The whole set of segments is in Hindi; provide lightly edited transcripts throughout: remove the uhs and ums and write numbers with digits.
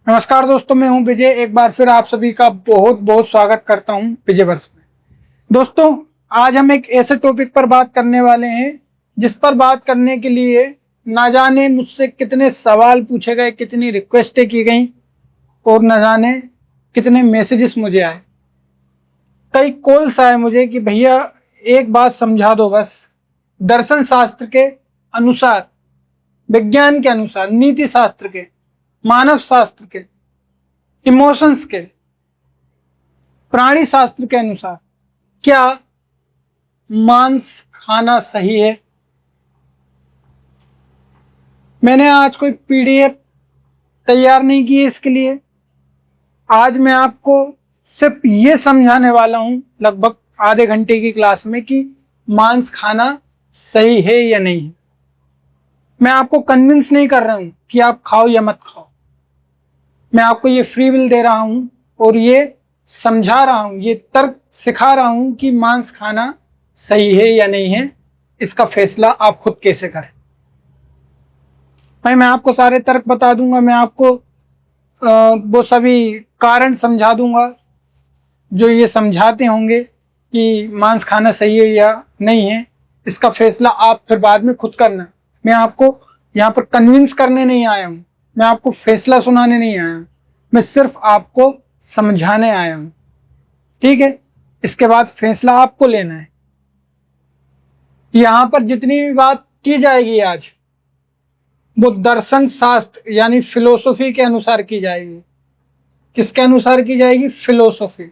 नमस्कार दोस्तों, मैं हूं विजय। एक बार फिर आप सभी का बहुत बहुत स्वागत करता हूं विजय वर्ष में। दोस्तों, आज हम एक ऐसे टॉपिक पर बात करने वाले हैं जिस पर बात करने के लिए ना जाने मुझसे कितने सवाल पूछे गए, कितनी रिक्वेस्टें की गई और न जाने कितने मैसेजेस मुझे आए। कई कॉल्स आए मुझे कि भैया एक बात समझा दो बस। दर्शन शास्त्र के अनुसार, विज्ञान के अनुसार, नीति शास्त्र के, मानव शास्त्र के, इमोशंस के, प्राणी शास्त्र के अनुसार क्या मांस खाना सही है। मैंने आज कोई पीडीएफ तैयार नहीं की है इसके लिए। आज मैं आपको सिर्फ ये समझाने वाला हूं लगभग आधे घंटे की क्लास में कि मांस खाना सही है या नहीं है। मैं आपको कन्विंस नहीं कर रहा हूं कि आप खाओ या मत खाओ। मैं आपको ये फ्री विल दे रहा हूं और ये समझा रहा हूं, ये तर्क सिखा रहा हूं कि मांस खाना सही है या नहीं है। इसका फैसला आप खुद कैसे करें। भाई, मैं आपको सारे तर्क बता दूंगा। मैं आपको वो सभी कारण समझा दूंगा जो ये समझाते होंगे कि मांस खाना सही है या नहीं है। इसका फैसला आप फिर बाद में खुद करना। मैं आपको यहाँ पर कन्विंस करने नहीं आया हूँ, मैं आपको फैसला सुनाने नहीं आया हूँ, मैं सिर्फ आपको समझाने आया हूँ। ठीक है, इसके बाद फैसला आपको लेना है। यहाँ पर जितनी भी बात की जाएगी आज, वो दर्शन शास्त्र यानी फिलोसॉफी के अनुसार की जाएगी। किसके अनुसार की जाएगी? फिलोसॉफी।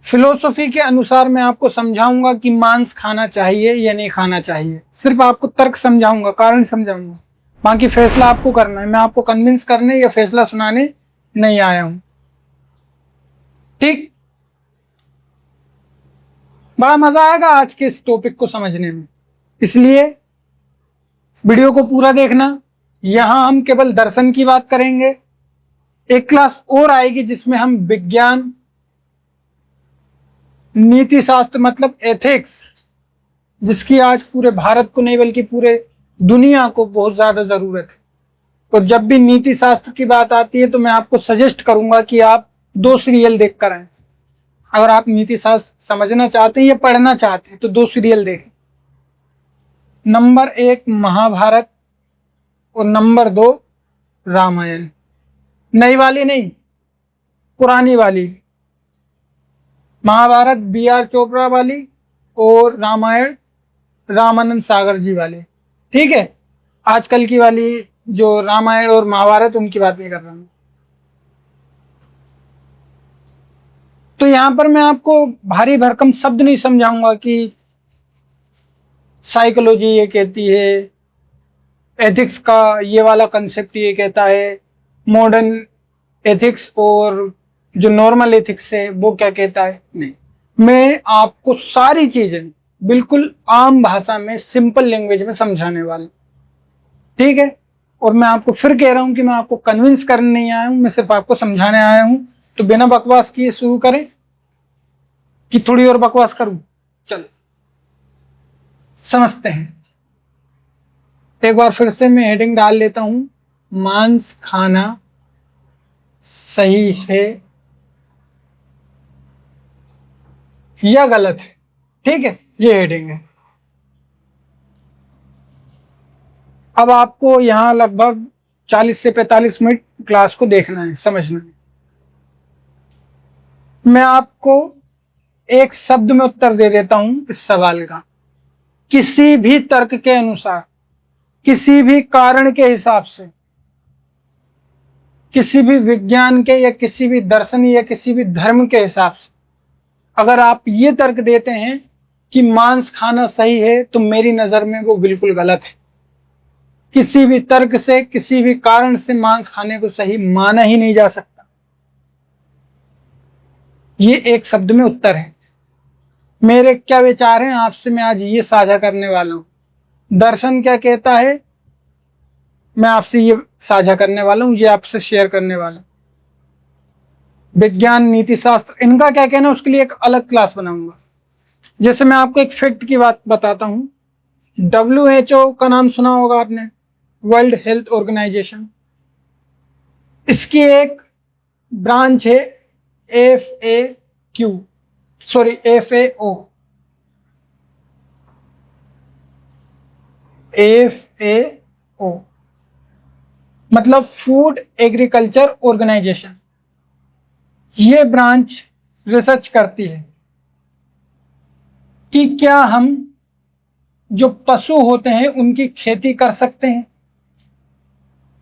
फिलोसॉफी के अनुसार मैं आपको समझाऊंगा कि मांस खाना चाहिए या नहीं खाना चाहिए। सिर्फ आपको तर्क समझाऊंगा, कारण समझाऊंगा, बाकी फैसला आपको करना है। मैं आपको कन्विंस करने या फैसला सुनाने नहीं आया हूं। ठीक, बड़ा मजा आएगा आज के इस टॉपिक को समझने में, इसलिए वीडियो को पूरा देखना। यहां हम केवल दर्शन की बात करेंगे। एक क्लास और आएगी जिसमें हम विज्ञान, नीति शास्त्र मतलब एथिक्स, जिसकी आज पूरे भारत को नहीं बल्कि पूरे दुनिया को बहुत ज्यादा जरूरत है। और जब भी नीति शास्त्र की बात आती है तो मैं आपको सजेस्ट करूंगा कि आप 2 सीरियल देख कर आए। अगर आप नीति शास्त्र समझना चाहते हैं या पढ़ना चाहते हैं तो 2 सीरियल देखें। नंबर 1 महाभारत और नंबर 2 रामायण। नई वाली नहीं, पुरानी वाली। महाभारत बी.आर. चोपड़ा वाली और रामायण रामानंद सागर जी वाले। ठीक है, आजकल की वाली जो रामायण और महाभारत उनकी बात नहीं कर रहा हूं। तो यहां पर मैं आपको भारी भरकम शब्द नहीं समझाऊंगा कि साइकोलॉजी ये कहती है, एथिक्स का ये वाला कंसेप्ट ये कहता है, मॉडर्न एथिक्स और जो नॉर्मल एथिक्स है वो क्या कहता है। नहीं, मैं आपको सारी चीजें बिल्कुल आम भाषा में, सिंपल लैंग्वेज में समझाने वाला। ठीक है, और मैं आपको फिर कह रहा हूं कि मैं आपको कन्विंस करने नहीं आया हूं, मैं सिर्फ आपको समझाने आया हूं। तो बिना बकवास किए शुरू करें कि थोड़ी और बकवास करूं? चलो समझते हैं। एक बार फिर से मैं हेडिंग डाल लेता हूं, मांस खाना सही है या गलत है। ठीक है, ये हेडिंग है। अब आपको यहां लगभग 40 से 45 मिनट क्लास को देखना है, समझना है। मैं आपको एक शब्द में उत्तर दे देता हूं इस सवाल का। किसी भी तर्क के अनुसार, किसी भी कारण के हिसाब से, किसी भी विज्ञान के या किसी भी दर्शन या किसी भी धर्म के हिसाब से अगर आप ये तर्क देते हैं कि मांस खाना सही है तो मेरी नजर में वो बिल्कुल गलत है। किसी भी तर्क से, किसी भी कारण से मांस खाने को सही माना ही नहीं जा सकता। ये एक शब्द में उत्तर है। मेरे क्या विचार हैं आपसे मैं आज ये साझा करने वाला हूं। दर्शन क्या कहता है मैं आपसे ये साझा करने वाला हूं, ये आपसे शेयर करने वाला हूं। विज्ञान, नीति शास्त्र, इनका क्या कहना है उसके लिए एक अलग क्लास बनाऊंगा। जैसे मैं आपको एक फैक्ट की बात बताता हूं। WHO का नाम सुना होगा आपने, वर्ल्ड हेल्थ ऑर्गेनाइजेशन। इसकी एक ब्रांच है FAQ, सॉरी FAO, FAO मतलब फूड एग्रीकल्चर ऑर्गेनाइजेशन। ये ब्रांच रिसर्च करती है कि क्या हम जो पशु होते हैं उनकी खेती कर सकते हैं।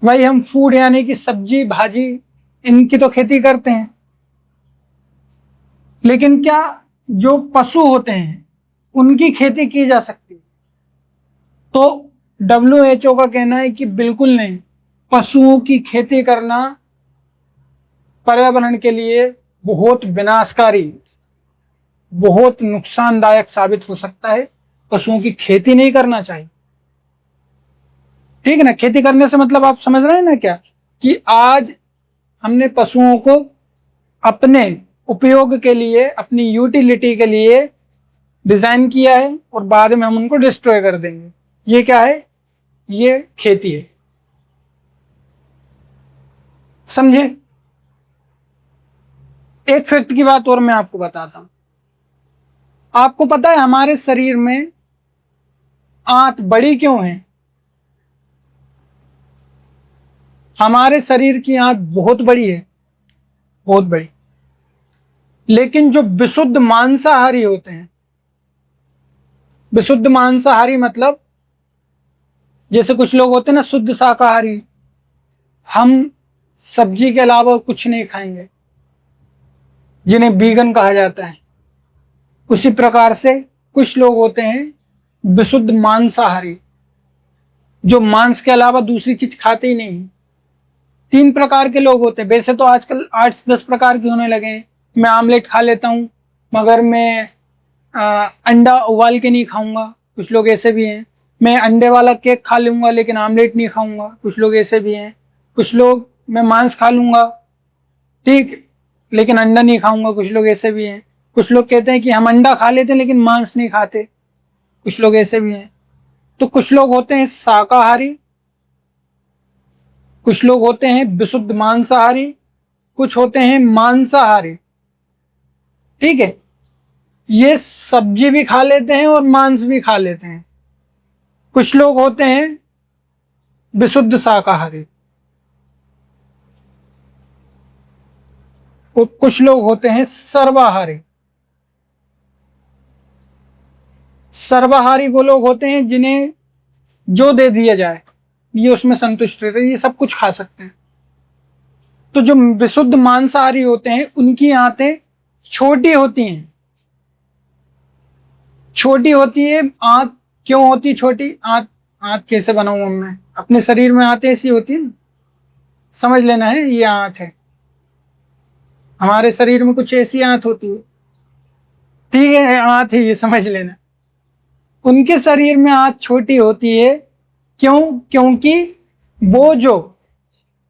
भाई हम फूड यानी कि सब्जी भाजी इनकी तो खेती करते हैं, लेकिन क्या जो पशु होते हैं उनकी खेती की जा सकती है? तो WHO का कहना है कि बिल्कुल नहीं, पशुओं की खेती करना पर्यावरण के लिए बहुत विनाशकारी, बहुत नुकसानदायक साबित हो सकता है। पशुओं की खेती नहीं करना चाहिए, ठीक है ना। खेती करने से मतलब आप समझ रहे हैं ना क्या, कि आज हमने पशुओं को अपने उपयोग के लिए, अपनी यूटिलिटी के लिए डिजाइन किया है और बाद में हम उनको डिस्ट्रॉय कर देंगे। ये क्या है? ये खेती है, समझे। एक फैक्ट की बात और मैं आपको बताता हूं। आपको पता है हमारे शरीर में आंत बड़ी क्यों है? हमारे शरीर की आंत बहुत बड़ी है, बहुत बड़ी। लेकिन जो विशुद्ध मांसाहारी होते हैं, विशुद्ध मांसाहारी मतलब जैसे कुछ लोग होते हैं ना शुद्ध शाकाहारी, हम सब्जी के अलावा कुछ नहीं खाएंगे, जिन्हें वीगन कहा जाता है। उसी प्रकार से कुछ लोग होते हैं विशुद्ध मांसाहारी, जो मांस के अलावा दूसरी चीज खाते ही नहीं। 3 प्रकार के लोग होते हैं। वैसे तो आजकल 8-10 प्रकार के होने लगे हैं। मैं आमलेट खा लेता हूँ, मगर मैं अंडा उबाल के नहीं खाऊंगा, कुछ लोग ऐसे भी हैं। मैं अंडे वाला केक खा लूंगा लेकिन आमलेट नहीं खाऊंगा, कुछ लोग ऐसे भी हैं। कुछ लोग मैं मांस खा लूंगा, ठीक, लेकिन अंडा नहीं खाऊंगा, कुछ लोग ऐसे भी हैं। कुछ लोग कहते हैं कि हम अंडा खा लेते हैं लेकिन मांस नहीं खाते, कुछ लोग ऐसे भी हैं। तो कुछ लोग होते हैं शाकाहारी, कुछ लोग होते हैं विशुद्ध मांसाहारी, कुछ होते हैं मांसाहारी, ठीक है। ये सब्जी भी खा लेते हैं और मांस भी खा लेते हैं। कुछ लोग होते हैं विशुद्ध शाकाहारी और कुछ लोग होते हैं सर्वाहारी। सर्वाहारी वो लोग होते हैं जिन्हें जो दे दिया जाए ये उसमें संतुष्ट रहते हैं, ये सब कुछ खा सकते हैं। तो जो विशुद्ध मांसाहारी होते हैं उनकी आंतें छोटी होती हैं। छोटी होती है आंत, क्यों होती छोटी? आंत कैसे बनाऊं मैं? अपने शरीर में आंतें ऐसी होती है ना, समझ लेना है, ये आंत है। हमारे शरीर में कुछ ऐसी आंत होती है, ठीक है, आंत है ये, समझ लेना। उनके शरीर में आंत छोटी होती है, क्यों? क्योंकि वो जो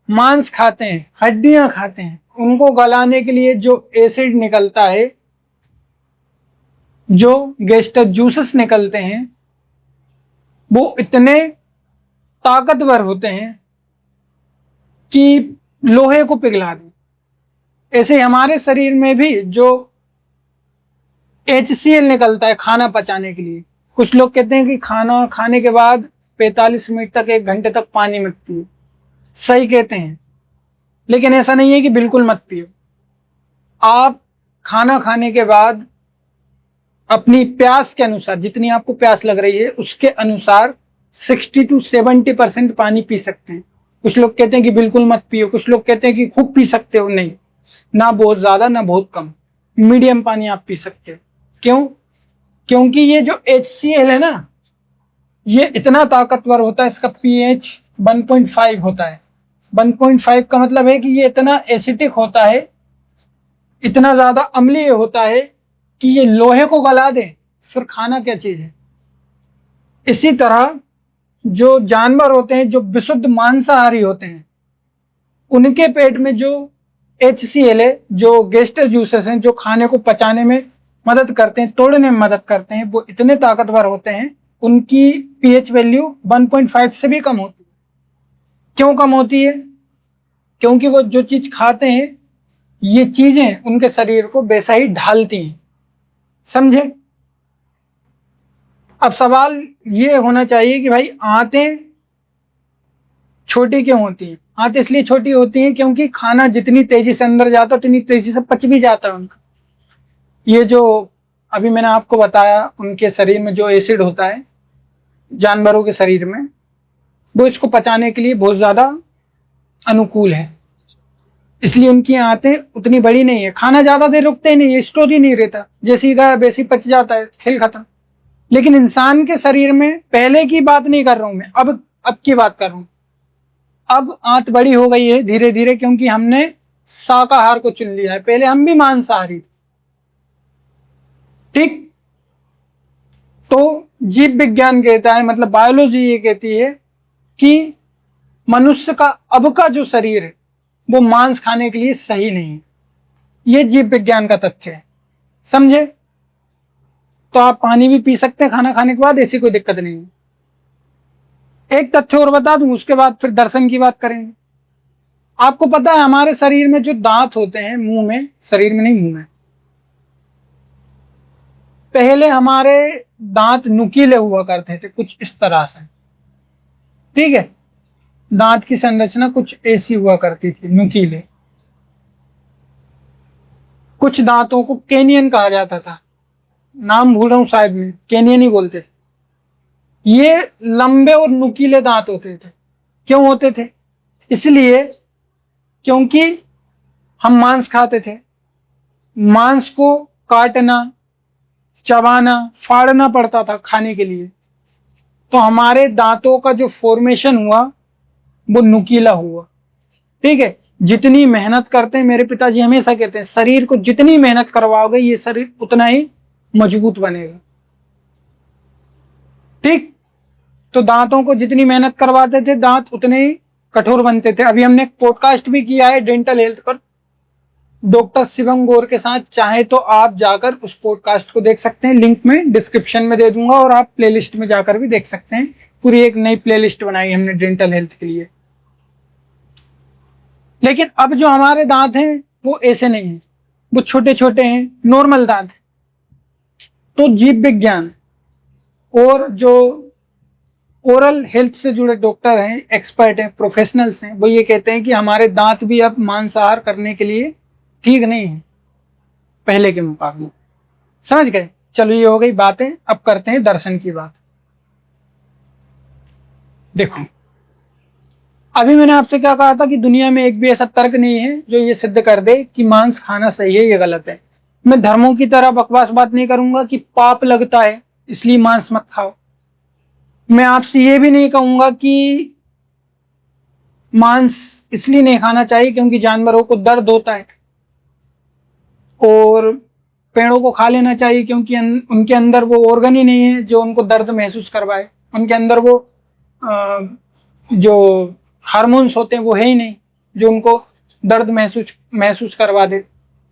मांस खाते हैं, हड्डियां खाते हैं, उनको गलाने के लिए जो एसिड निकलता है, जो गैस्ट्रस जूसेस निकलते हैं, वो इतने ताकतवर होते हैं कि लोहे को पिघला दें। ऐसे हमारे शरीर में भी जो HCl निकलता है खाना पचाने के लिए, कुछ लोग कहते हैं कि खाना खाने के बाद 45 मिनट तक, 1 घंटे तक पानी मत पियो। सही कहते हैं, लेकिन ऐसा नहीं है कि बिल्कुल मत पियो। आप खाना खाने के बाद अपनी प्यास के अनुसार, जितनी आपको प्यास लग रही है उसके अनुसार 60 to 70% पानी पी सकते हैं। कुछ लोग कहते हैं कि बिल्कुल मत पियो, कुछ लोग कहते हैं कि खूब पी सकते हो। नहीं, ना बहुत ज्यादा ना बहुत कम, मीडियम पानी आप पी सकते हो। क्यों? क्योंकि ये जो HCl है ना, ये इतना ताकतवर होता है, इसका pH 1.5 होता है। 1.5 का मतलब है कि ये इतना एसिडिक होता है, इतना ज्यादा अम्लीय होता है कि ये लोहे को गला दे, फिर खाना क्या चीज है। इसी तरह जो जानवर होते हैं जो विशुद्ध मांसाहारी होते हैं, उनके पेट में जो HCl है, जो गैस्ट्रस जूसेस हैं, जो खाने को पचाने में मदद करते हैं, तोड़ने में मदद करते हैं, वो इतने ताकतवर होते हैं, उनकी pH वैल्यू 1.5 से भी कम होती है। क्यों कम होती है? क्योंकि वो जो चीज खाते हैं ये चीजें उनके शरीर को वैसा ही ढालती हैं। समझे? अब सवाल ये होना चाहिए कि भाई आंतें छोटी क्यों होती हैं? आंतें इसलिए छोटी होती हैं क्योंकि खाना जितनी तेजी से अंदर जाता है उतनी तेजी से पच भी जाता है उनका। ये जो अभी मैंने आपको बताया उनके शरीर में जो एसिड होता है जानवरों के शरीर में, वो इसको पचाने के लिए बहुत ज्यादा अनुकूल है, इसलिए उनकी आंतें उतनी बड़ी नहीं है। खाना ज्यादा देर रुकते ही नहीं है, स्टोर ही नहीं रहता, जैसी का वैसी पच जाता है, खेल खत्म। लेकिन इंसान के शरीर में, पहले की बात नहीं कर रहा हूं मैं, अब की बात कर रहा हूं। अब आंत बड़ी हो गई है धीरे धीरे, क्योंकि हमने शाकाहार को चुन लिया है। पहले हम भी मांसाहारी थे, ठीक? तो जीव विज्ञान कहता है, मतलब बायोलॉजी ये कहती है कि मनुष्य का अब का जो शरीर है वो मांस खाने के लिए सही नहीं है। ये जीव विज्ञान का तथ्य है, समझे? तो आप पानी भी पी सकते हैं खाना खाने के बाद, ऐसी कोई दिक्कत नहीं है। एक तथ्य और बता दूं, उसके बाद फिर दर्शन की बात करेंगे। आपको पता है हमारे शरीर में जो दांत होते हैं मुंह में, शरीर में नहीं मुंह में, पहले हमारे दांत नुकीले हुआ करते थे कुछ इस तरह से, ठीक है? दांत की संरचना कुछ ऐसी हुआ करती थी, नुकीले। कुछ दांतों को कैनियन कहा जाता था, नाम भूल रहा हूं शायद में, कैनियन ही बोलते थे। ये लंबे और नुकीले दांत होते थे। क्यों होते थे? इसलिए क्योंकि हम मांस खाते थे, मांस को काटना, चबाना, फाड़ना पड़ता था खाने के लिए, तो हमारे दांतों का जो फॉर्मेशन हुआ वो नुकीला हुआ, ठीक है? जितनी मेहनत करते हैं, मेरे पिताजी हमेशा कहते हैं, शरीर को जितनी मेहनत करवाओगे ये शरीर उतना ही मजबूत बनेगा, ठीक? तो दांतों को जितनी मेहनत करवाते थे दांत उतने ही कठोर बनते थे। अभी हमने एक पॉडकास्ट भी किया है डेंटल हेल्थ पर, डॉक्टर शिवम गौर के साथ। चाहे तो आप जाकर उस पॉडकास्ट को देख सकते हैं, लिंक में डिस्क्रिप्शन में दे दूंगा, और आप प्लेलिस्ट में जाकर भी देख सकते हैं। पूरी एक नई प्लेलिस्ट बनाई हमने डेंटल हेल्थ के लिए। लेकिन अब जो हमारे दांत हैं वो ऐसे नहीं है, वो छोटे छोटे हैं, नॉर्मल दांत। तो जीव विज्ञान और जो ओरल हेल्थ से जुड़े डॉक्टर हैं, एक्सपर्ट हैं, प्रोफेशनल्स हैं, वो ये कहते हैं कि हमारे दांत भी अब मांसाहार करने के लिए ठीक नहीं है पहले के मुकाबले। समझ गए? चलो ये हो गई बातें, अब करते हैं दर्शन की बात। देखो, अभी मैंने आपसे क्या कहा था कि दुनिया में एक भी ऐसा तर्क नहीं है जो ये सिद्ध कर दे कि मांस खाना सही है या गलत है। मैं धर्मों की तरह बकवास बात नहीं करूंगा कि पाप लगता है इसलिए मांस मत खाओ। मैं आपसे ये भी नहीं कहूंगा कि मांस इसलिए नहीं खाना चाहिए क्योंकि जानवरों को दर्द होता है, और पेड़ों को खा लेना चाहिए क्योंकि उनके अंदर वो ऑर्गन ही नहीं है जो उनको दर्द महसूस करवाए। उनके अंदर वो जो हार्मोन्स होते हैं वो है ही नहीं जो उनको दर्द महसूस करवा दे,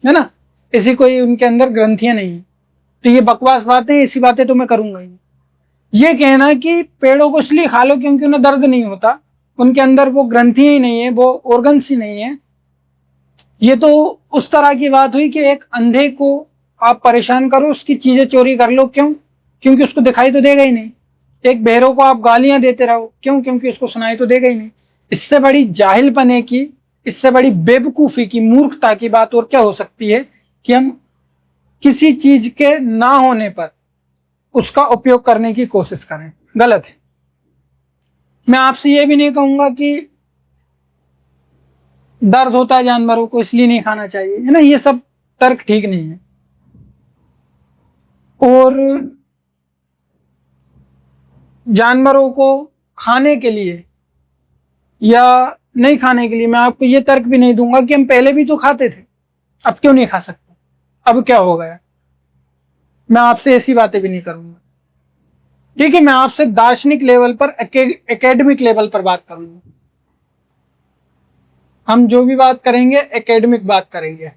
है ना? ऐसी कोई उनके अंदर ग्रंथियां नहीं है। तो ये बकवास बातें, ऐसी बातें तो मैं करूंगा ही। ये कहना कि पेड़ों को इसलिए खा लो क्योंकि उन्हें दर्द नहीं होता, उनके अंदर वो ग्रंथियां ही नहीं है, वो ऑर्गन्स ही नहीं है, ये तो उस तरह की बात हुई कि एक अंधे को आप परेशान करो, उसकी चीजें चोरी कर लो, क्यों? क्योंकि उसको दिखाई तो देगा ही नहीं। एक बहरों को आप गालियां देते रहो, क्यों? क्योंकि उसको सुनाई तो देगा ही नहीं। इससे बड़ी जाहिलपने की, इससे बड़ी बेवकूफी की, मूर्खता की बात और क्या हो सकती है कि हम किसी चीज के ना होने पर उसका उपयोग करने की कोशिश करें। गलत है। मैं आपसे यह भी नहीं कहूंगा कि दर्द होता है जानवरों को इसलिए नहीं खाना चाहिए, है ना? ये सब तर्क ठीक नहीं है। और जानवरों को खाने के लिए या नहीं खाने के लिए मैं आपको ये तर्क भी नहीं दूंगा कि हम पहले भी तो खाते थे, अब क्यों नहीं खा सकते, अब क्या हो गया। मैं आपसे ऐसी बातें भी नहीं करूंगा, ठीक है? मैं आपसे दार्शनिक लेवल पर, एकेडमिक लेवल पर बात करूंगा। हम जो भी बात करेंगे एकेडमिक बात करेंगे।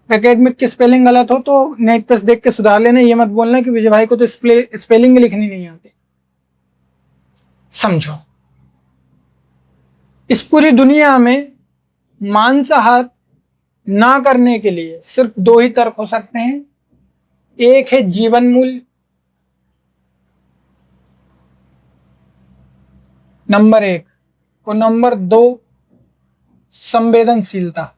एकेडमिक की स्पेलिंग गलत हो तो नेट पर देख के सुधार लेना, ये मत बोलना कि विजय भाई को तो स्पेलिंग लिखनी नहीं आती। समझो, इस पूरी दुनिया में मांसाहार ना करने के लिए सिर्फ दो ही तर्क हो सकते हैं। एक है जीवन मूल्य, नंबर 1, और नंबर 2 संवेदनशीलता।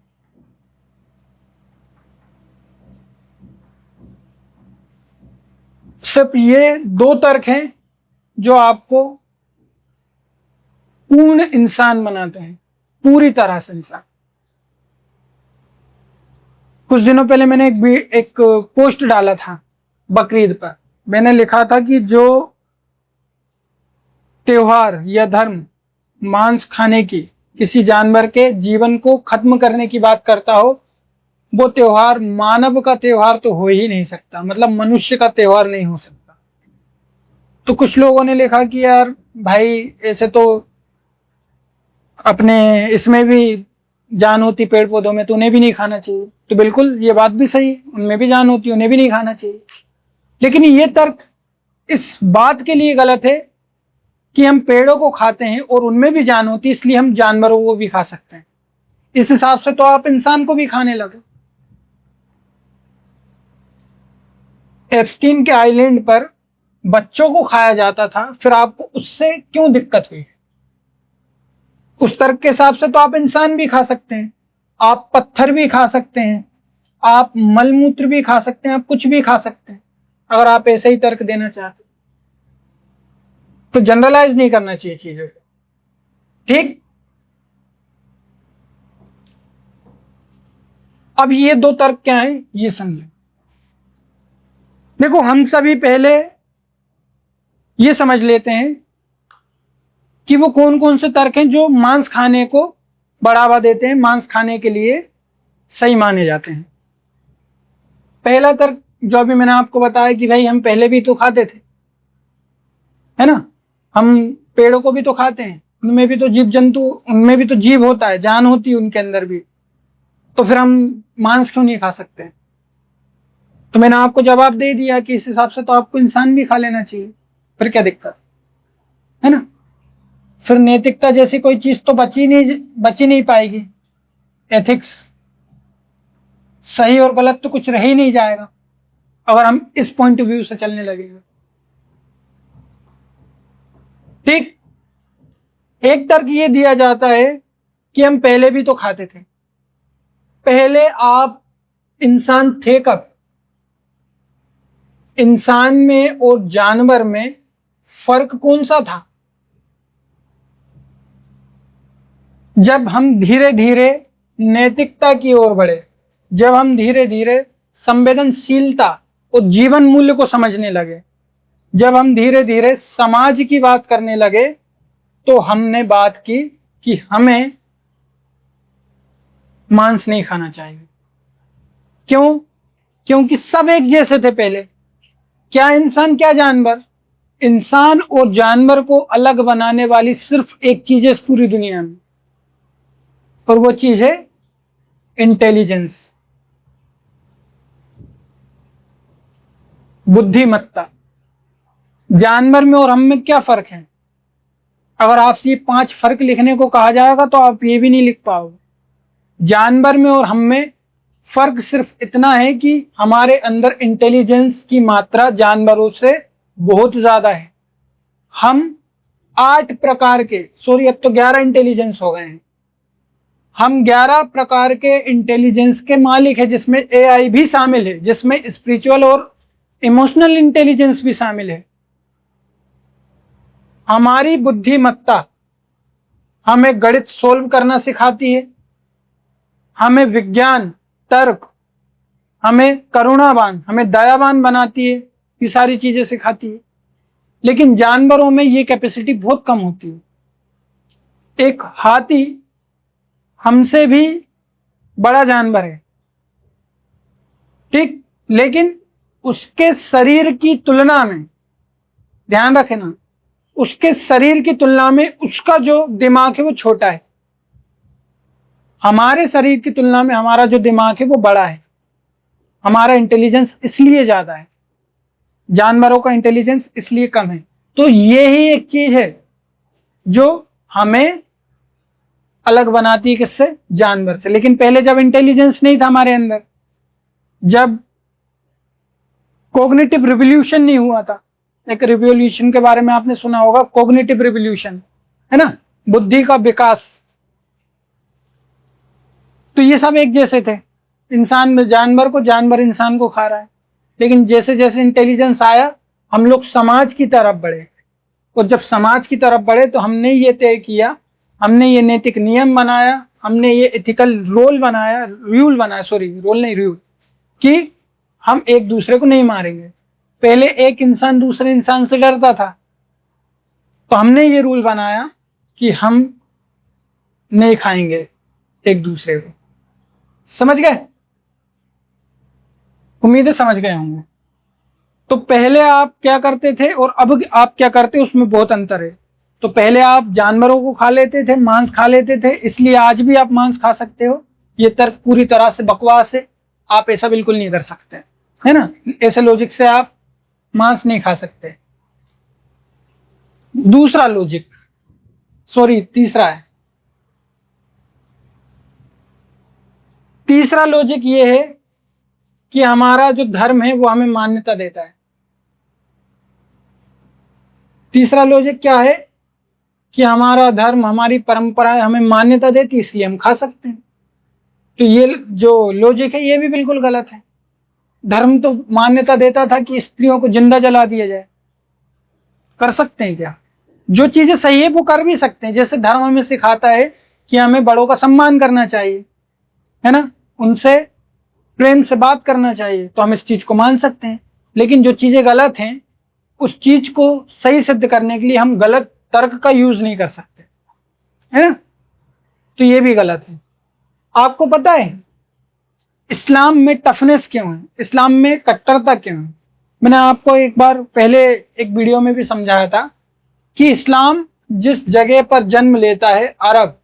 सिर्फ ये दो तर्क हैं जो आपको पूर्ण इंसान बनाते हैं, पूरी तरह से इंसान। कुछ दिनों पहले मैंने एक पोस्ट डाला था बकरीद पर। मैंने लिखा था कि जो त्योहार या धर्म मांस खाने की, किसी जानवर के जीवन को खत्म करने की बात करता हो, वो त्योहार मानव का त्योहार तो हो ही नहीं सकता, मतलब मनुष्य का त्योहार नहीं हो सकता। तो कुछ लोगों ने लिखा कि यार भाई ऐसे तो अपने इसमें भी जान होती, पेड़ पौधों में, तो उन्हें भी नहीं खाना चाहिए। तो बिल्कुल ये बात भी सही, उनमें भी जान होती, उन्हें भी नहीं खाना चाहिए। लेकिन ये तर्क इस बात के लिए गलत है कि हम पेड़ों को खाते हैं और उनमें भी जान होती, इसलिए हम जानवरों को भी खा सकते हैं। इस हिसाब से तो आप इंसान को भी खाने लगे। एप्स्टीन के आइलैंड पर बच्चों को खाया जाता था, फिर आपको उससे क्यों दिक्कत हुई? उस तर्क के हिसाब से तो आप इंसान भी खा सकते हैं, आप पत्थर भी खा सकते हैं, आप मलमूत्र भी खा सकते हैं, आप कुछ भी खा सकते हैं, अगर आप ऐसे ही तर्क देना चाहते। तो जनरलाइज नहीं करना चाहिए चीजों को, ठीक। अब ये दो तर्क क्या है ये समझें। देखो, हम सभी पहले ये समझ लेते हैं कि वो कौन कौन से तर्क हैं जो मांस खाने को बढ़ावा देते हैं, मांस खाने के लिए सही माने जाते हैं। पहला तर्क जो अभी मैंने आपको बताया कि भाई हम पहले भी तो खाते थे, है ना, हम पेड़ों को भी तो खाते हैं, उनमें भी तो जीव जंतु, उनमें भी तो जीव होता है, जान होती है उनके अंदर भी, तो फिर हम मांस क्यों नहीं खा सकते? तो मैंने आपको जवाब दे दिया कि इस हिसाब से तो आपको इंसान भी खा लेना चाहिए, फिर क्या दिक्कत है ना। फिर नैतिकता जैसी कोई चीज तो बची नहीं पाएगी। एथिक्स, सही और गलत तो कुछ रह ही नहीं जाएगा अगर हम इस पॉइंट ऑफ व्यू से चलने लगेंगे, ठीक। एक तर्क ये दिया जाता है कि हम पहले भी तो खाते थे। पहले आप इंसान थे कब? इंसान में और जानवर में फर्क कौन सा था? जब हम धीरे धीरे नैतिकता की ओर बढ़े, जब हम धीरे धीरे संवेदनशीलता और जीवन मूल्य को समझने लगे, जब हम धीरे धीरे समाज की बात करने लगे, तो हमने बात की कि हमें मांस नहीं खाना चाहिए। क्यों? क्योंकि सब एक जैसे थे पहले। क्या इंसान क्या जानवर? इंसान और जानवर को अलग बनाने वाली सिर्फ एक चीज है इस पूरी दुनिया में, और वो चीज है इंटेलिजेंस, बुद्धिमत्ता। जानवर में और हम में क्या फर्क है? अगर आपसे 5 फर्क लिखने को कहा जाएगा तो आप ये भी नहीं लिख पाओगे। जानवर में और हम में फर्क सिर्फ इतना है कि हमारे अंदर इंटेलिजेंस की मात्रा जानवरों से बहुत ज्यादा है। हम 8 प्रकार के, सॉरी अब तो 11 इंटेलिजेंस हो गए हैं, हम 11 प्रकार के इंटेलिजेंस के मालिक हैं, जिसमें एआई भी शामिल है, जिसमें स्पिरिचुअल और इमोशनल इंटेलिजेंस भी शामिल है। हमारी बुद्धिमत्ता हमें गणित सोल्व करना सिखाती है, हमें विज्ञान, तर्क, हमें करुणावान, हमें दयावान बनाती है, ये सारी चीजें सिखाती है। लेकिन जानवरों में ये कैपेसिटी बहुत कम होती है। एक हाथी हमसे भी बड़ा जानवर है, ठीक, लेकिन उसके शरीर की तुलना में, ध्यान रखें ना, उसके शरीर की तुलना में उसका जो दिमाग है वो छोटा है। हमारे शरीर की तुलना में हमारा जो दिमाग है वो बड़ा है, हमारा इंटेलिजेंस इसलिए ज्यादा है, जानवरों का इंटेलिजेंस इसलिए कम है। तो ये ही एक चीज है जो हमें अलग बनाती है किससे? जानवर से। लेकिन पहले जब इंटेलिजेंस नहीं था हमारे अंदर, जब कॉग्निटिव रिवॉल्यूशन नहीं हुआ था, एक रिवॉल्यूशन के बारे में आपने सुना होगा, कॉग्निटिव रिवॉल्यूशन, है ना, बुद्धि का विकास, तो ये सब एक जैसे थे। इंसान जानवर को, जानवर इंसान को खा रहा है। लेकिन जैसे जैसे इंटेलिजेंस आया, हम लोग समाज की तरफ बढ़े, और जब समाज की तरफ बढ़े तो हमने ये तय किया, हमने ये नैतिक नियम बनाया, हमने ये एथिकल रोल बनाया, रूल बनाया, सॉरी रोल नहीं रूल, कि हम एक दूसरे को नहीं मारेंगे। पहले एक इंसान दूसरे इंसान से डरता था, तो हमने ये रूल बनाया कि हम नहीं खाएंगे एक दूसरे को। समझ गए? उम्मीद है समझ गए होंगे। तो पहले आप क्या करते थे और अब आप क्या करते, उसमें बहुत अंतर है। तो पहले आप जानवरों को खा लेते थे, मांस खा लेते थे, इसलिए आज भी आप मांस खा सकते हो। ये तर्क पूरी तरह से बकवास है, आप ऐसा बिल्कुल नहीं कर सकते, है ना। ऐसे लॉजिक से आप मांस नहीं खा सकते। दूसरा लॉजिक, सॉरी तीसरा है, तीसरा लॉजिक ये है कि हमारा जो धर्म है वो हमें मान्यता देता है। तीसरा लॉजिक क्या है कि हमारा धर्म, हमारी परंपराएं हमें मान्यता देती, इसलिए हम खा सकते हैं। तो ये जो लॉजिक है ये भी बिल्कुल गलत है। धर्म तो मान्यता देता था कि स्त्रियों को जिंदा जला दिया जाए, कर सकते हैं क्या? जो चीजें सही है वो कर भी सकते हैं। जैसे धर्म हमें सिखाता है कि हमें बड़ों का सम्मान करना चाहिए, है ना, उनसे प्रेम से बात करना चाहिए, तो हम इस चीज को मान सकते हैं। लेकिन जो चीजें गलत हैं, उस चीज को सही सिद्ध करने के लिए हम गलत तर्क का यूज नहीं कर सकते, है ना। तो ये भी गलत है। आपको पता है इस्लाम में टफनेस क्यों है, इस्लाम में कट्टरता क्यों है? मैंने आपको एक बार पहले एक वीडियो में भी समझाया था कि इस्लाम जिस जगह पर जन्म लेता है, अरब,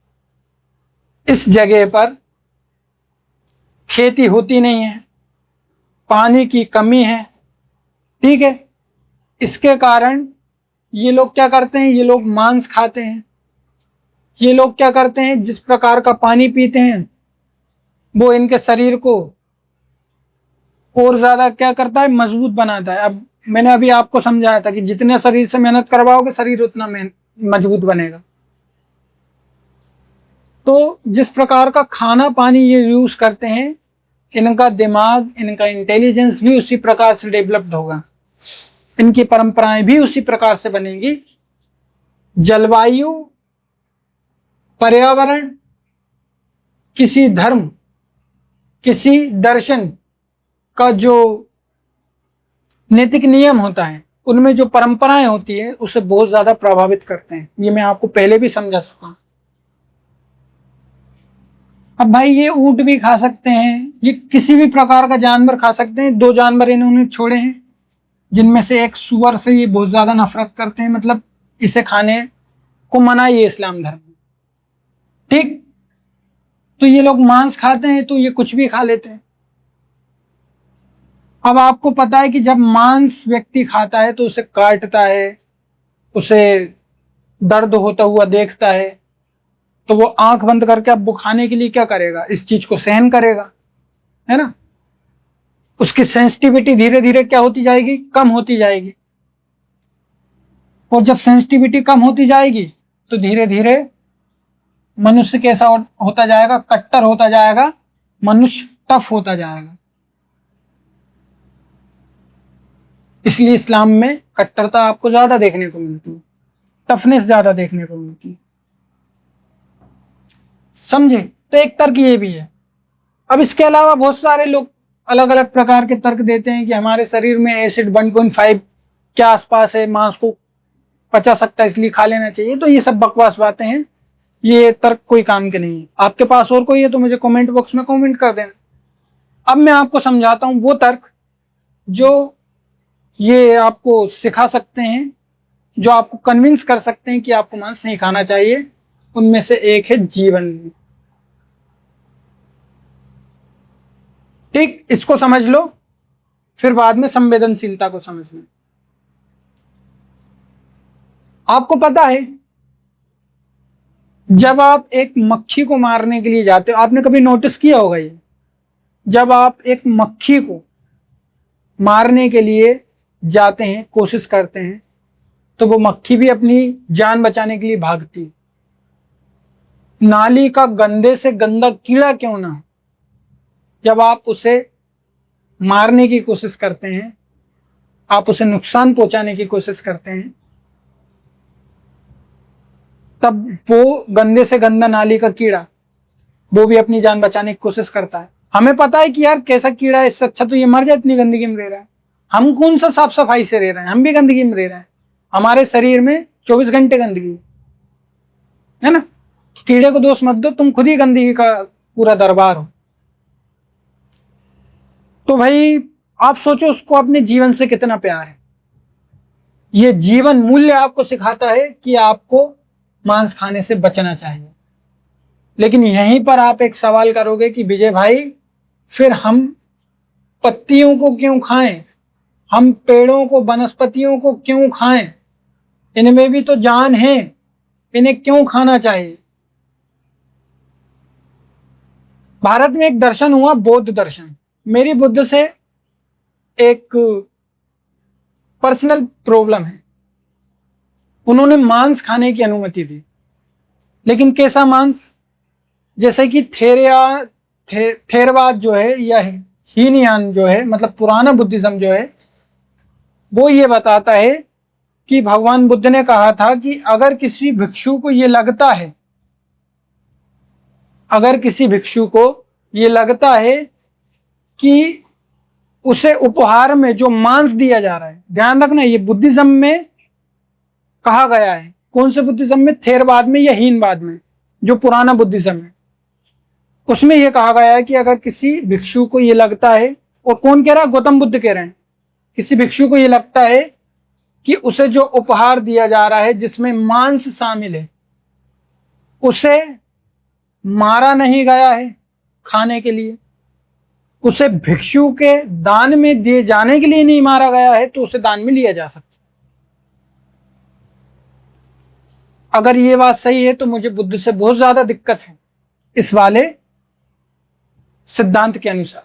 इस जगह पर खेती होती नहीं है, पानी की कमी है, ठीक है। इसके कारण ये लोग क्या करते हैं, ये लोग मांस खाते हैं। ये लोग क्या करते हैं, जिस प्रकार का पानी पीते हैं वो इनके शरीर को और ज्यादा क्या करता है, मजबूत बनाता है। अब मैंने अभी आपको समझाया था कि जितने शरीर से मेहनत करवाओगे, शरीर उतना मजबूत बनेगा। तो जिस प्रकार का खाना पानी ये यूज करते हैं, इनका दिमाग, इनका इंटेलिजेंस भी उसी प्रकार से डेवलप्ड होगा, इनकी परंपराएं भी उसी प्रकार से बनेगी। जलवायु, पर्यावरण, किसी धर्म, किसी दर्शन का जो नैतिक नियम होता है, उनमें जो परंपराएं होती है, उसे बहुत ज्यादा प्रभावित करते हैं। ये मैं आपको पहले भी समझा चुका हूं। अब भाई ये ऊंट भी खा सकते हैं, ये किसी भी प्रकार का जानवर खा सकते हैं। दो जानवर इन्होंने छोड़े हैं, जिनमें से एक सुअर से ये बहुत ज्यादा नफरत करते हैं, मतलब इसे खाने को मना ही है इस्लाम धर्म में, ठीक। तो ये लोग मांस खाते हैं, तो ये कुछ भी खा लेते हैं। अब आपको पता है कि जब मांस व्यक्ति खाता है तो उसे काटता है, उसे दर्द होता हुआ देखता है, तो वो आंख बंद करके अब वो खाने के लिए क्या करेगा, इस चीज को सहन करेगा, है ना। उसकी सेंसिटिविटी धीरे धीरे क्या होती जाएगी, कम होती जाएगी। और जब सेंसिटिविटी कम होती जाएगी तो धीरे धीरे मनुष्य कैसा होता जाएगा, कट्टर होता जाएगा, मनुष्य टफ होता जाएगा। इसलिए इस्लाम में कट्टरता आपको ज्यादा देखने को मिलती है, टफनेस ज्यादा देखने को मिलती है, समझे। तो एक तर्क ये भी है। अब इसके अलावा बहुत सारे लोग अलग अलग प्रकार के तर्क देते हैं कि हमारे शरीर में एसिड 1.5 के आसपास है, मांस को पचा सकता है, इसलिए खा लेना चाहिए। तो ये सब बकवास बातें हैं, ये तर्क कोई काम के नहीं है। आपके पास और कोई है तो मुझे कमेंट बॉक्स में कमेंट कर देना। अब मैं आपको समझाता हूं वो तर्क जो ये आपको सिखा सकते हैं, जो आपको कन्विंस कर सकते हैं कि आपको मांस नहीं खाना चाहिए। उनमें से एक है जीवन, ठीक। इसको समझ लो, फिर बाद में संवेदनशीलता को समझना। आपको पता है जब आप एक मक्खी को मारने के लिए जाते हो, आपने कभी नोटिस किया होगा ये, जब आप एक मक्खी को मारने के लिए जाते हैं, कोशिश करते हैं, तो वो मक्खी भी अपनी जान बचाने के लिए भागती है। नाली का गंदे से गंदा कीड़ा क्यों ना हो, जब आप उसे मारने की कोशिश करते हैं, आप उसे नुकसान पहुंचाने की कोशिश करते हैं, तब वो गंदे से गंदा नाली का कीड़ा वो भी अपनी जान बचाने की कोशिश करता है। हमें पता है कि यार कैसा कीड़ा है, इससे अच्छा तो ये मर जाए, इतनी गंदगी में रह रहा है। हम कौन सा साफ सफाई से रह रहे हैं, हम भी गंदगी में रह रहे हैं। हमारे शरीर में 24 घंटे गंदगी है ना। कीड़े को दोष मत दो, तुम खुद ही गंदगी का पूरा दरबार हो। तो भाई आप सोचो उसको अपने जीवन से कितना प्यार है। ये जीवन मूल्य आपको सिखाता है कि आपको मांस खाने से बचना चाहिए। लेकिन यहीं पर आप एक सवाल करोगे कि विजय भाई फिर हम पत्तियों को क्यों खाएं, हम पेड़ों को, वनस्पतियों को क्यों खाएं, इनमें भी तो जान है, इन्हें क्यों खाना चाहिए। भारत में एक दर्शन हुआ, बौद्ध दर्शन। मेरी बुद्ध से एक पर्सनल प्रॉब्लम है। उन्होंने मांस खाने की अनुमति दी, लेकिन कैसा मांस, जैसे कि थेरवाद जो है या हीनयान जो है, मतलब पुराना बुद्धिज्म जो है, वो ये बताता है कि भगवान बुद्ध ने कहा था कि अगर किसी भिक्षु को ये लगता है, अगर किसी भिक्षु को ये लगता है कि उसे उपहार में जो मांस दिया जा रहा है, ध्यान रखना ये बुद्धिज्म में कहा गया है। कौन से बुद्धिज्म में, थेरवाद में या हीनवाद में, जो पुराना बुद्धिज्म है, उसमें यह कहा गया है कि अगर किसी भिक्षु को यह लगता है, और कौन कह रहा है, गौतम बुद्ध कह रहे हैं, किसी भिक्षु को यह लगता है कि उसे जो उपहार दिया जा रहा है जिसमें मांस शामिल है, उसे मारा नहीं गया है खाने के लिए, उसे भिक्षु के दान में दिए जाने के लिए नहीं मारा गया है, तो उसे दान में लिया जा सकता। अगर ये बात सही है तो मुझे बुद्ध से बहुत ज्यादा दिक्कत है इस वाले सिद्धांत के अनुसार।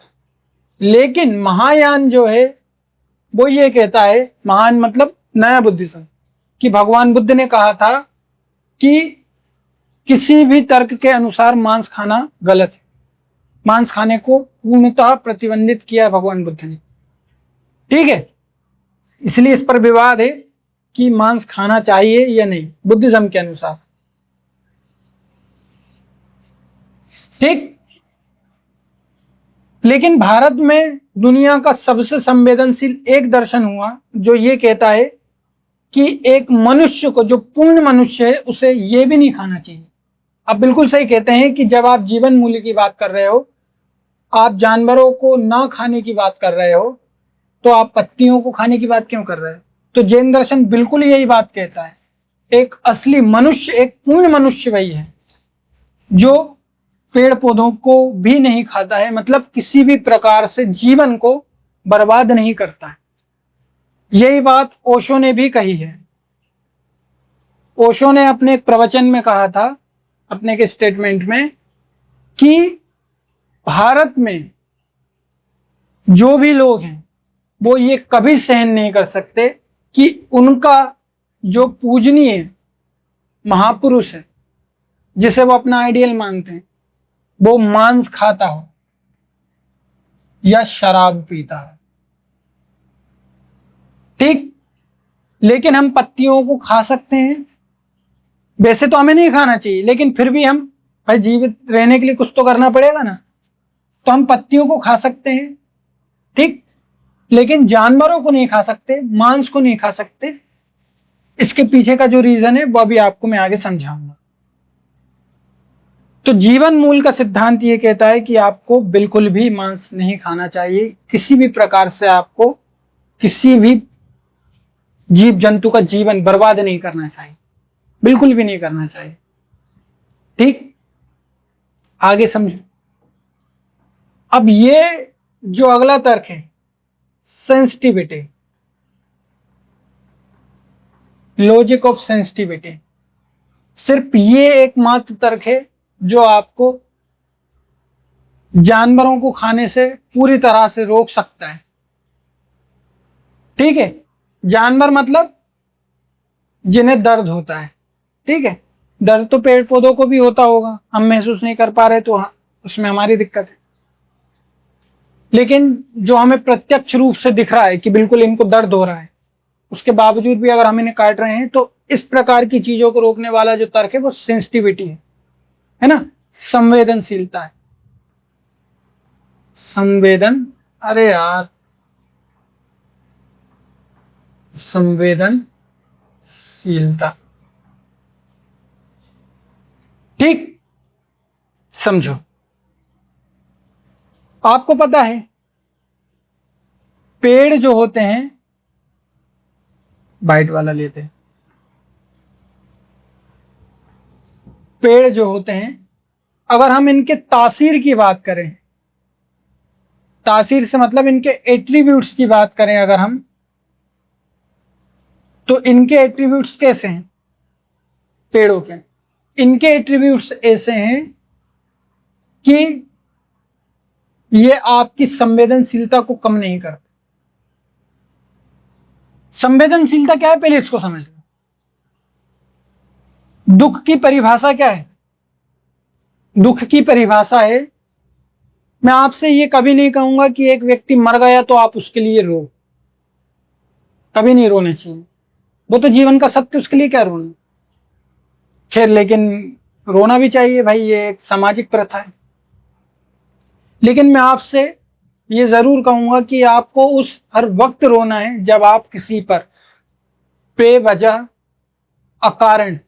लेकिन महायान जो है वो ये कहता है, महान मतलब नया बुद्धिज्म, कि भगवान बुद्ध ने कहा था कि किसी भी तर्क के अनुसार मांस खाना गलत है। मांस खाने को पूर्णतः प्रतिबंधित किया भगवान बुद्ध ने, ठीक है। इसलिए इस पर विवाद है कि मांस खाना चाहिए या नहीं बुद्धिज्म के अनुसार, ठीक। लेकिन भारत में दुनिया का सबसे संवेदनशील एक दर्शन हुआ जो ये कहता है कि एक मनुष्य को, जो पूर्ण मनुष्य है, उसे ये भी नहीं खाना चाहिए। आप बिल्कुल सही कहते हैं कि जब आप जीवन मूल्य की बात कर रहे हो, आप जानवरों को ना खाने की बात कर रहे हो, तो आप पत्तियों को खाने की बात क्यों कर रहे हो। तो जैन दर्शन बिल्कुल यही बात कहता है। एक असली मनुष्य, एक पूर्ण मनुष्य वही है जो पेड़ पौधों को भी नहीं खाता है, मतलब किसी भी प्रकार से जीवन को बर्बाद नहीं करता है। यही बात ओशो ने भी कही है। ओशो ने अपने एक प्रवचन में कहा था, अपने के स्टेटमेंट में, कि भारत में जो भी लोग हैं वो ये कभी सहन नहीं कर सकते कि उनका जो पूजनीय महापुरुष है, जिसे वो अपना आइडियल मानते हैं, वो मांस खाता हो या शराब पीता हो, ठीक। लेकिन हम पत्तियों को खा सकते हैं। वैसे तो हमें नहीं खाना चाहिए, लेकिन फिर भी हम, भाई जीवित रहने के लिए कुछ तो करना पड़ेगा ना, तो हम पत्तियों को खा सकते हैं, ठीक। लेकिन जानवरों को नहीं खा सकते, मांस को नहीं खा सकते। इसके पीछे का जो रीजन है वो अभी आपको मैं आगे समझाऊंगा। तो जीवन मूल का सिद्धांत ये कहता है कि आपको बिल्कुल भी मांस नहीं खाना चाहिए। किसी भी प्रकार से आपको किसी भी जीव जंतु का जीवन बर्बाद नहीं करना चाहिए, बिल्कुल भी नहीं करना चाहिए, ठीक। आगे समझो। अब ये जो अगला तर्क है, सेंसिटिविटी, लॉजिक ऑफ सेंसिटिविटी। सिर्फ ये एकमात्र तर्क है जो आपको जानवरों को खाने से पूरी तरह से रोक सकता है। ठीक है, जानवर मतलब जिन्हें दर्द होता है। ठीक है, दर्द तो पेड़ पौधों को भी होता होगा, हम महसूस नहीं कर पा रहे तो उसमें हमारी दिक्कत है। लेकिन जो हमें प्रत्यक्ष रूप से दिख रहा है कि बिल्कुल इनको दर्द हो रहा है, उसके बावजूद भी अगर हम इन्हें काट रहे हैं, तो इस प्रकार की चीजों को रोकने वाला जो तर्क है वो सेंसिटिविटी है ना, संवेदनशीलता है। अरे यार, संवेदनशीलता। ठीक, समझो। आपको पता है पेड़ जो होते हैं, वाइट वाला लेते हैं, पेड़ जो होते हैं, अगर हम इनके तासीर की बात करें, तासीर से मतलब इनके एट्रीब्यूट्स की बात करें अगर हम, तो इनके एट्रीब्यूट्स कैसे हैं पेड़ों के? इनके एट्रीब्यूट्स ऐसे हैं कि ये आपकी संवेदनशीलता को कम नहीं करते। संवेदनशीलता क्या है, पहले इसको समझ लो। दुख की परिभाषा क्या है? दुख की परिभाषा है, मैं आपसे ये कभी नहीं कहूंगा कि एक व्यक्ति मर गया तो आप उसके लिए रो, कभी नहीं रोना चाहिए, वो तो जीवन का सत्य, उसके लिए क्या रोना। खैर, लेकिन रोना भी चाहिए भाई, ये एक सामाजिक प्रथा है। लेकिन मैं आपसे ये जरूर कहूंगा कि आपको उस हर वक्त रोना है जब आप किसी पर बेवजह अकारण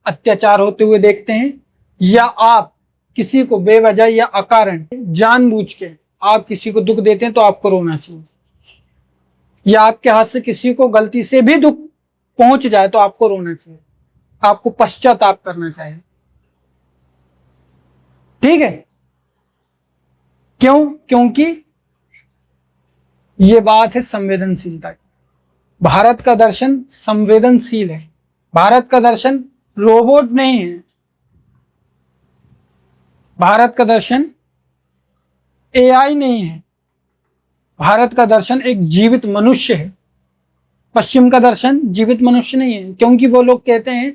अत्याचार होते हुए देखते हैं, या आप किसी को बेवजह या अकारण जानबूझ के आप किसी को दुख देते हैं, तो आपको रोना चाहिए। या आपके हाथ से किसी को गलती से भी दुख पहुंच जाए तो आपको रोना चाहिए, आपको पश्चाताप करना चाहिए। ठीक है, क्यों? क्योंकि ये बात है संवेदनशीलता की। भारत का दर्शन संवेदनशील है, भारत का दर्शन रोबोट नहीं है, भारत का दर्शन एआई नहीं है, भारत का दर्शन एक जीवित मनुष्य है। पश्चिम का दर्शन जीवित मनुष्य नहीं है, क्योंकि वो लोग कहते हैं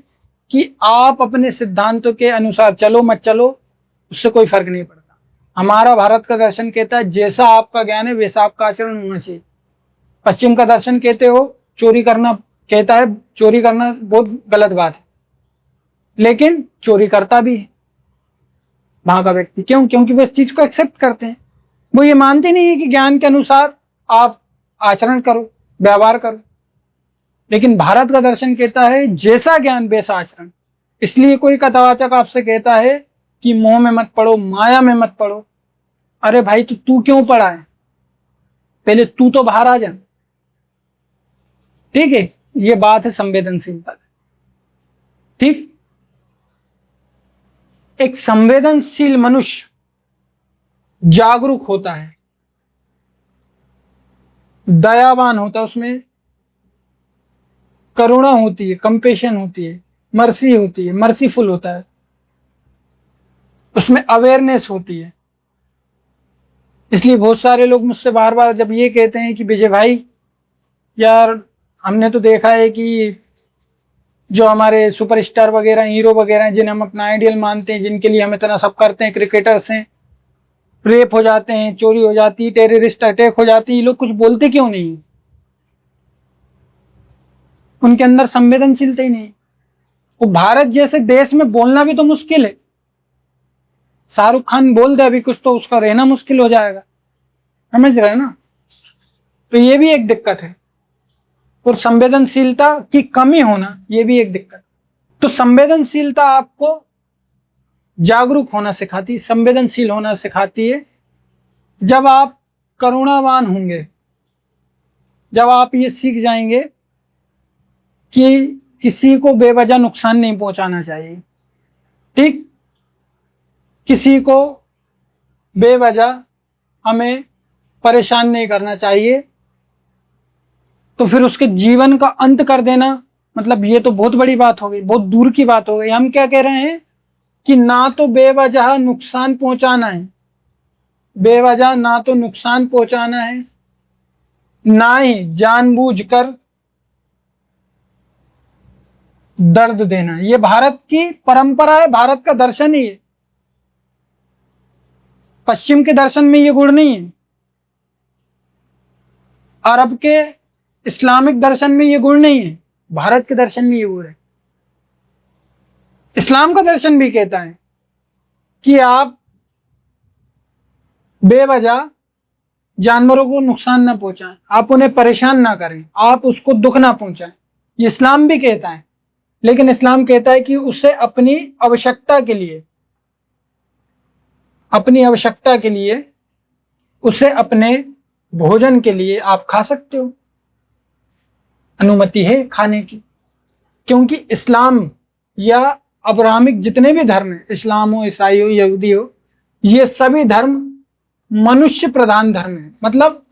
कि आप अपने सिद्धांतों के अनुसार चलो मत चलो, उससे कोई फर्क नहीं पड़ता। हमारा भारत का दर्शन कहता है जैसा आपका ज्ञान है वैसा आपका आचरण होना चाहिए। पश्चिम का दर्शन कहते हो चोरी करना, कहता है चोरी करना बहुत गलत बात है, लेकिन चोरी करता भी है वहां का व्यक्ति। क्यों? क्योंकि वो इस चीज को एक्सेप्ट करते हैं, वो ये मानते नहीं है कि ज्ञान के अनुसार आप आचरण करो, व्यवहार करो। लेकिन भारत का दर्शन कहता है जैसा ज्ञान वैसा आचरण। इसलिए कोई कथावाचक आपसे कहता है कि मोह में मत पड़ो, माया में मत पड़ो। अरे भाई, तो तू क्यों पड़ा है? पहले तू तो बाहर आ जा। ठीक है, ये बात है संवेदनशीलता। ठीक, एक संवेदनशील मनुष्य जागरूक होता है, दयावान होता है, उसमें करुणा होती है, कंपेशन होती है, मर्सी होती है, मर्सीफुल होता है, उसमें अवेयरनेस होती है। इसलिए बहुत सारे लोग मुझसे बार बार जब ये कहते हैं कि विजय भाई यार, हमने तो देखा है कि जो हमारे सुपरस्टार वगैरह, हीरो वगैरह हैं, जिन्हें हम अपना आइडियल मानते हैं, जिनके लिए हम इतना सब करते हैं, क्रिकेटर्स हैं, रेप हो जाते हैं, चोरी हो जाती है, टेररिस्ट अटैक हो जाती है, ये लोग कुछ बोलते क्यों नहीं? उनके अंदर संवेदनशीलता ही नहीं। वो भारत जैसे देश में बोलना भी तो मुश्किल है। शाहरुख खान बोल दे अभी कुछ तो उसका रहना मुश्किल हो जाएगा, समझ रहे हैं ना? तो ये भी एक दिक्कत है, और संवेदनशीलता की कमी होना ये भी एक दिक्कत। तो संवेदनशीलता आपको जागरूक होना सिखाती, संवेदनशील होना सिखाती है। जब आप करुणावान होंगे, जब आप ये सीख जाएंगे कि किसी को बेवजह नुकसान नहीं पहुंचाना चाहिए, ठीक, किसी को बेवजह हमें परेशान नहीं करना चाहिए, तो फिर उसके जीवन का अंत कर देना मतलब ये तो बहुत बड़ी बात हो गई, बहुत दूर की बात हो गई। हम क्या कह रहे हैं कि ना तो बेवजह नुकसान पहुंचाना है, बेवजह ना तो नुकसान पहुंचाना है, ना ही जानबूझकर दर्द देना। ये भारत की परंपरा है, भारत का दर्शन ही है। पश्चिम के दर्शन में ये गुण नहीं है, अरब के इस्लामिक दर्शन में ये गुण नहीं है, भारत के दर्शन में ये गुण है। इस्लाम का दर्शन भी कहता है कि आप बेवजह जानवरों को नुकसान ना पहुंचाएं, आप उन्हें परेशान ना करें, आप उसको दुख ना पहुंचाएं। ये इस्लाम भी कहता है, लेकिन इस्लाम कहता है कि उसे अपनी आवश्यकता के लिए, अपनी आवश्यकता के लिए, उसे अपने भोजन के लिए आप खा सकते हो, अनुमति है खाने की। क्योंकि इस्लाम या अब्राहमिक जितने भी धर्म हैं, इस्लाम हो, ईसाई हो, यहूदी हो, ये सभी धर्म मनुष्य प्रधान धर्म है। मतलब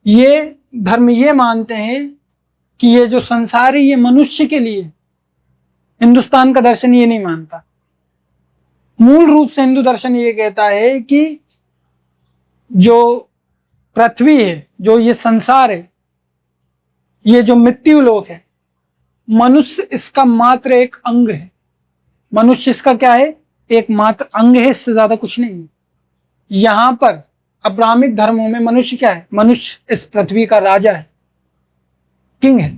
ये धर्म ये मानते हैं कि ये जो संसार है ये मनुष्य के लिए। हिंदुस्तान का दर्शन ये नहीं मानता। मूल रूप से हिंदू दर्शन ये कहता है कि जो पृथ्वी है, जो ये संसार है, ये जो मृत्यु लोक है, मनुष्य इसका मात्र एक अंग है। मनुष्य इसका क्या है? एक मात्र अंग है, इससे ज्यादा कुछ नहीं है। यहां पर अब्राहमिक धर्मों में मनुष्य क्या है? मनुष्य इस पृथ्वी का राजा है, किंग है।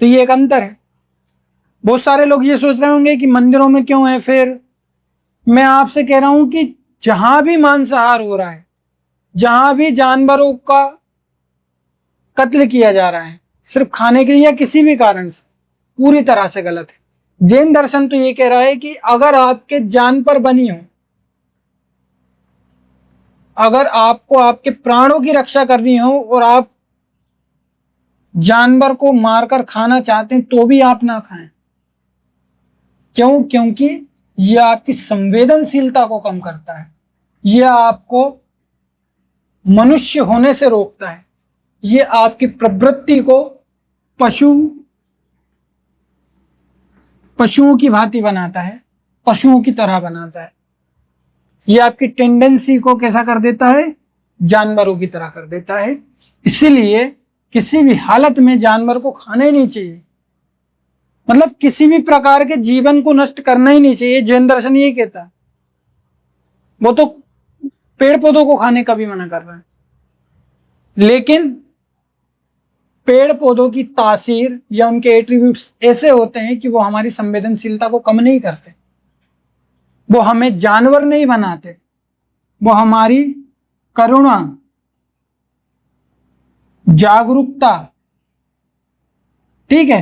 तो ये एक अंतर है। बहुत सारे लोग ये सोच रहे होंगे कि मंदिरों में क्यों है। फिर मैं आपसे कह रहा हूं कि जहां भी मांसाहार हो रहा है, जहां भी जानवरों का कत्ल किया जा रहा है सिर्फ खाने के लिए या किसी भी कारण से, पूरी तरह से गलत है। जैन दर्शन तो ये कह रहा है कि अगर आपके जान पर बनी हो, अगर आपको आपके प्राणों की रक्षा करनी हो और आप जानवर को मारकर खाना चाहते हैं तो भी आप ना खाएं। क्यों? क्योंकि यह आपकी संवेदनशीलता को कम करता है, यह आपको मनुष्य होने से रोकता है, यह आपकी प्रवृत्ति को पशुओं की भांति बनाता है, पशुओं की तरह बनाता है। यह आपकी टेंडेंसी को कैसा कर देता है? जानवरों की तरह कर देता है। इसीलिए किसी भी हालत में जानवर को खाना ही नहीं चाहिए। मतलब किसी भी प्रकार के जीवन को नष्ट करना ही नहीं चाहिए। जैन दर्शन ये कहता है। वो तो पेड़ पौधों को खाने का भी मना कर रहा है, लेकिन पेड़ पौधों की तासीर या उनके एट्रीब्यूट्स ऐसे होते हैं कि वो हमारी संवेदनशीलता को कम नहीं करते, वो हमें जानवर नहीं बनाते, वो हमारी करुणा, जागरूकता, ठीक है,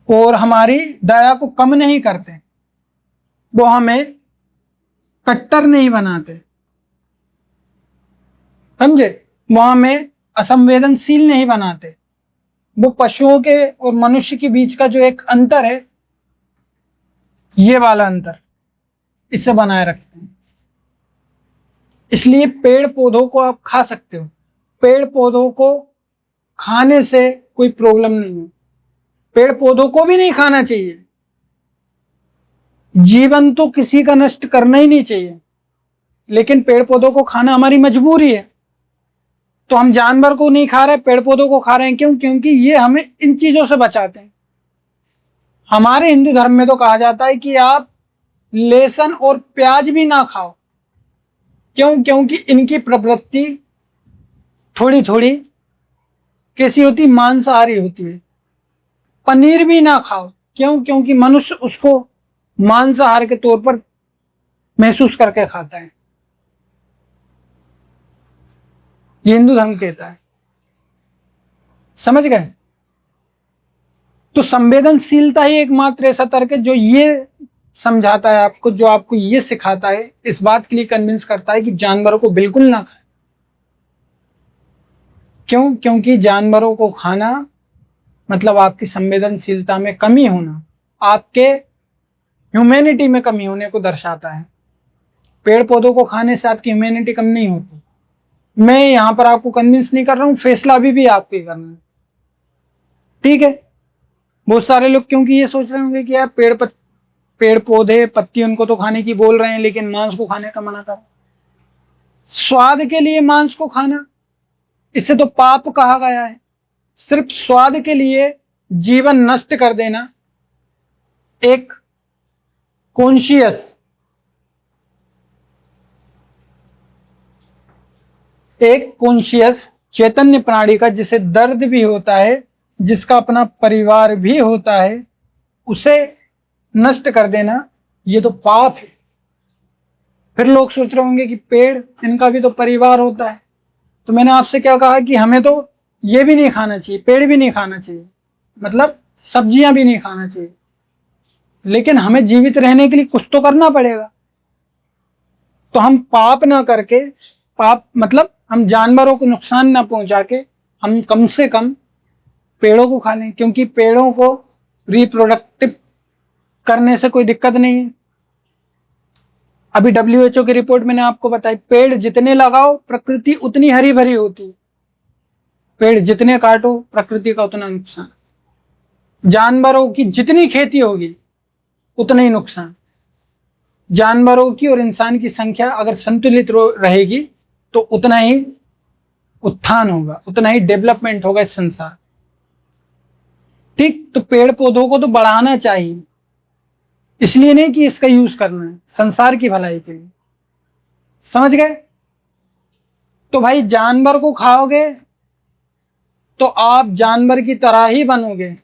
और हमारी दया को कम नहीं करते, वो हमें कट्टर नहीं बनाते, समझे? वो हमें असंवेदनशील नहीं बनाते। वो पशुओं के और मनुष्य के बीच का जो एक अंतर है, ये वाला अंतर इसे बनाए रखते हैं। इसलिए पेड़ पौधों को आप खा सकते हो, पेड़ पौधों को खाने से कोई प्रॉब्लम नहीं है। पेड़ पौधों को भी नहीं खाना चाहिए। जीवन तो किसी का नष्ट करना ही नहीं चाहिए, लेकिन पेड़ पौधों को खाना हमारी मजबूरी है। तो हम जानवर को नहीं खा रहे, पेड़ पौधों को खा रहे हैं। क्यों? क्योंकि ये हमें इन चीजों से बचाते हैं। हमारे हिंदू धर्म में तो कहा जाता है कि आप लहसुन और प्याज भी ना खाओ। क्यों? क्योंकि इनकी प्रवृत्ति थोड़ी थोड़ी कैसी होती? मांसाहारी होती है। पनीर भी ना खाओ। क्यों? क्योंकि मनुष्य उसको मांसाहार के तौर पर महसूस करके खाता है। ये हिंदू धर्म कहता है। समझ गए? तो संवेदनशीलता ही एकमात्र ऐसा तर्क है जो ये समझाता है आपको, जो आपको ये सिखाता है, इस बात के लिए कन्विंस करता है कि जानवरों को बिल्कुल ना खाएं। क्यों? क्योंकि जानवरों को खाना मतलब आपकी संवेदनशीलता में कमी होना, आपके ह्यूमैनिटी में कमी होने को दर्शाता है। पेड़ पौधों को खाने से आपकी ह्यूमैनिटी कम नहीं होती। मैं यहां पर आपको कन्विंस नहीं कर रहा हूं, फैसला अभी भी आपको ही करना है। ठीक है। बहुत सारे लोग क्योंकि ये सोच रहे होंगे कि यार पेड़ पौधे पत्ती उनको तो खाने की बोल रहे हैं, लेकिन मांस को खाने का मना कर। स्वाद के लिए मांस को खाना, इसे तो पाप कहा गया है। सिर्फ स्वाद के लिए जीवन नष्ट कर देना एक कॉन्शियस चैतन्य प्राणी का, जिसे दर्द भी होता है, जिसका अपना परिवार भी होता है, उसे नष्ट कर देना ये तो पाप है। फिर लोग सोच रहे होंगे कि पेड़, इनका भी तो परिवार होता है। तो मैंने आपसे क्या कहा कि हमें तो ये भी नहीं खाना चाहिए, पेड़ भी नहीं खाना चाहिए, मतलब सब्जियां भी नहीं खाना चाहिए, लेकिन हमें जीवित रहने के लिए कुछ तो करना पड़ेगा। तो हम पाप ना करके, पाप मतलब हम जानवरों को नुकसान ना पहुंचा के, हम कम से कम पेड़ों को खा लें, क्योंकि पेड़ों को रिप्रोडक्टिव करने से कोई दिक्कत नहीं है। अभी WHO की रिपोर्ट मैंने आपको बताई, पेड़ जितने लगाओ प्रकृति उतनी हरी भरी होती है, पेड़ जितने काटो प्रकृति का उतना नुकसान। जानवरों की जितनी खेती होगी उतना ही नुकसान। जानवरों की और इंसान की संख्या अगर संतुलित रहेगी तो उतना ही उत्थान होगा, उतना ही डेवलपमेंट होगा इस संसार। ठीक, तो पेड़ पौधों को तो बढ़ाना चाहिए, इसलिए नहीं कि इसका यूज करना है, संसार की भलाई के लिए। समझ गए? तो भाई जानवर को खाओगे तो आप जानवर की तरह ही बनोगे।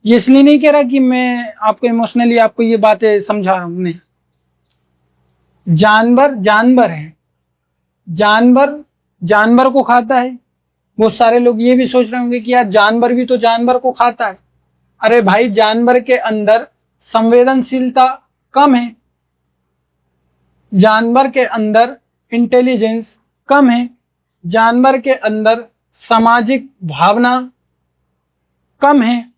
ये इसलिए नहीं कह रहा कि मैं आपको इमोशनली आपको ये बातें समझा रहा हूं, नहीं। जानवर जानवर है, जानवर जानवर को खाता है। बहुत सारे लोग ये भी सोच रहे होंगे कि यार जानवर भी तो जानवर को खाता है। अरे भाई, जानवर के अंदर संवेदनशीलता कम है, जानवर के अंदर इंटेलिजेंस कम है, जानवर के अंदर सामाजिक भावना कम है।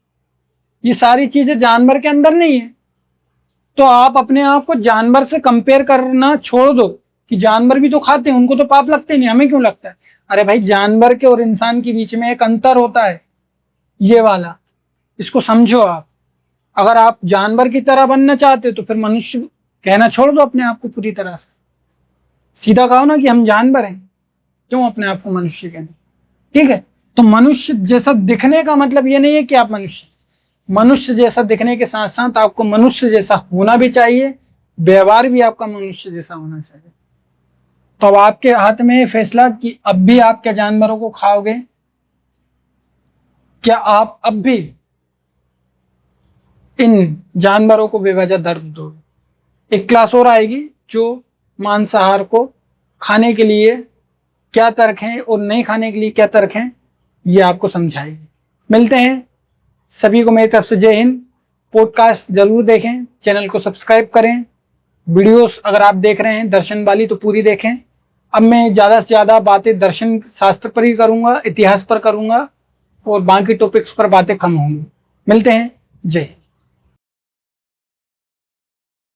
ये सारी चीजें जानवर के अंदर नहीं है। तो आप अपने आप को जानवर से कंपेयर करना छोड़ दो कि जानवर भी तो खाते हैं, उनको तो पाप लगते नहीं, हमें क्यों लगता है। अरे भाई, जानवर के और इंसान के बीच में एक अंतर होता है, ये वाला, इसको समझो आप। अगर आप जानवर की तरह बनना चाहते हो तो फिर मनुष्य कहना छोड़ दो अपने आप को पूरी तरह से। सीधा कहो ना कि हम जानवर हैं, क्यों अपने आप को मनुष्य कहना। ठीक है, तो मनुष्य जैसा दिखने का मतलब ये नहीं है कि आप मनुष्य जैसा दिखने के साथ साथ आपको मनुष्य जैसा होना भी चाहिए, व्यवहार भी आपका मनुष्य जैसा होना चाहिए। तो अब आपके हाथ में ये फैसला कि अब भी आप क्या जानवरों को खाओगे, क्या आप अब भी इन जानवरों को बेवजह दर्द दोगे। एक क्लास और आएगी जो मांसाहार को खाने के लिए क्या तर्क हैं और नहीं खाने के लिए क्या तर्क हैं, ये आपको समझाएगी। मिलते हैं, सभी को मेरी तरफ से जय हिंद। पॉडकास्ट जरूर देखें, चैनल को सब्सक्राइब करें, वीडियोस अगर आप देख रहे हैं दर्शन वाली तो पूरी देखें। अब मैं ज़्यादा से ज़्यादा बातें दर्शन शास्त्र पर ही करूँगा, इतिहास पर करूँगा, और बाकी टॉपिक्स पर बातें कम होंगी। मिलते हैं, जय हिंद।